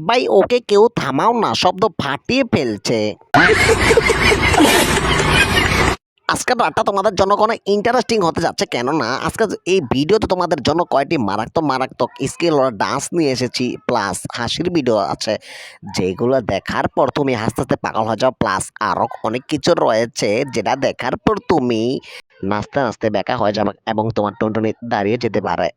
ভাই ওকে কেউ থামাও না, শব্দ ফাটিয়ে ফেলছে। আজকের রাতটা তোমাদের জন্য কোনো ইন্টারেস্টিং হতে যাচ্ছে, কেননা আজকে এই ভিডিওতে তোমাদের জন্য কয়টি মারাত্মক মারাত্মক স্কিল ওর ডান্স নিয়ে এসেছি, প্লাস হাসির ভিডিও আছে যেগুলো দেখার পর তুমি হাসতে হাসতে পাগল হয়ে যাও, প্লাস আরও অনেক কিছু রয়েছে যেটা দেখার পর তুমি নাচতে নাচতে বেকা হয়ে যাবে এবং তোমার টুনটুনি দাঁড়িয়ে যেতে পারে।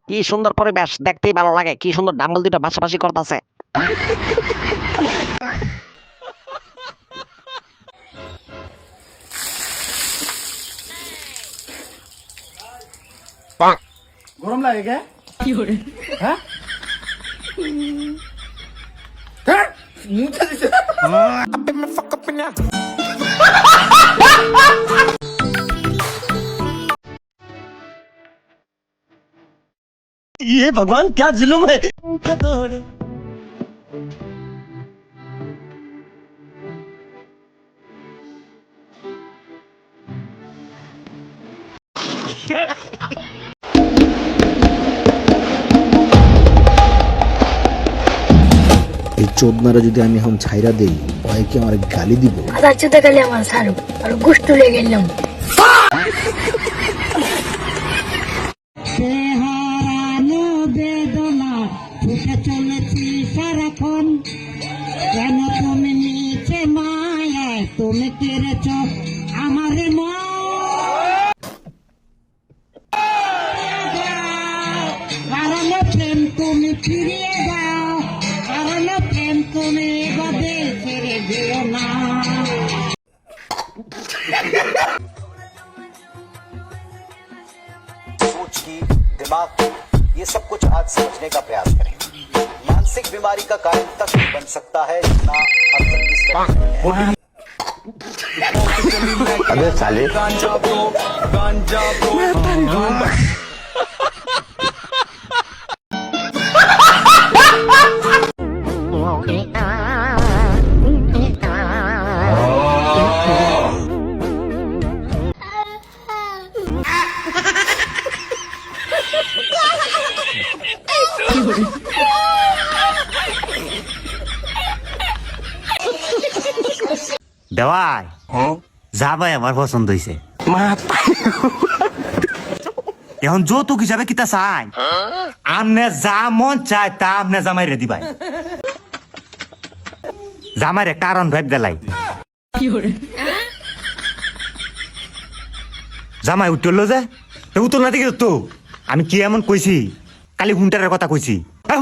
কি সুন্দর পরিবেশ, দেখতেই ভালো লাগে। কি সুন্দর ডাম্বল দুটো ভাসাভাসি করতেছে। গরম লাগে কে? কি করে? হ্যাঁ? মুছে দিছে। ये भगवान क्या जुल्म है। এই চোদনারা যদি আমি এখন ছাইরা দেই, ভয় কি আমার গালি দিব? আচ্ছা গালি আমার ছাড়ো, আর গোষ্ঠ লেগে গেলাম। বেদনা ছুটে চলেছি সারাক্ষণ, কেন তুমি নিচে মায়ায় তুমি কেড়েছ আমার হারানো প্রেম তুমি ফিরিয়ে দাও, হারানো প্রেম তুমি এভাবে ছেড়ে দিও না। सोच की, दिमाग की, ये सब कुछ आज समझने का प्रयास करें। मानसिक बीमारी का कारण तक बन सकता है जितना अब तक की स्टडी है। अबे साले দেওয়াই যা ভাই আমার পছন্দ হয়েছে। এখন যৌতুক হিসাবে কিতা চাই, আমনে যা মন চায় তা আমনে জামাই রে দিবাই। জামাই রে কারণ ভাব গেলাই, জামাই উঠল যে উত্তর না দিকে তো আমি কি এমন কইছি, কালি হুন্টারের কথা কইছি,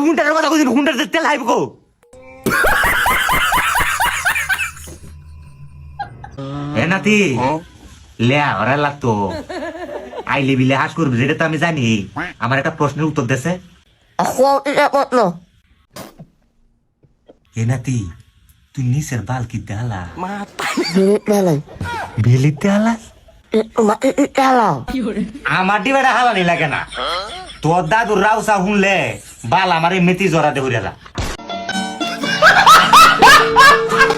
হুন্টারের কথা কইছি, হুন্টার তেল হাইব গো। এ নাতি লেয়া ওরা লাগতো আইলে বিলে হাস করবি, যেটা তো আমি জানি। আমার একটা প্রশ্নের উত্তর দেছে। এ নাতি তুই নিচের বাল কি দেলা বেলিতে হালাস? আমার ডিবাটা হালানি লাগে না, তোর দাদুর রাউসা শুনলে বাল আমার মেথি জড়া দে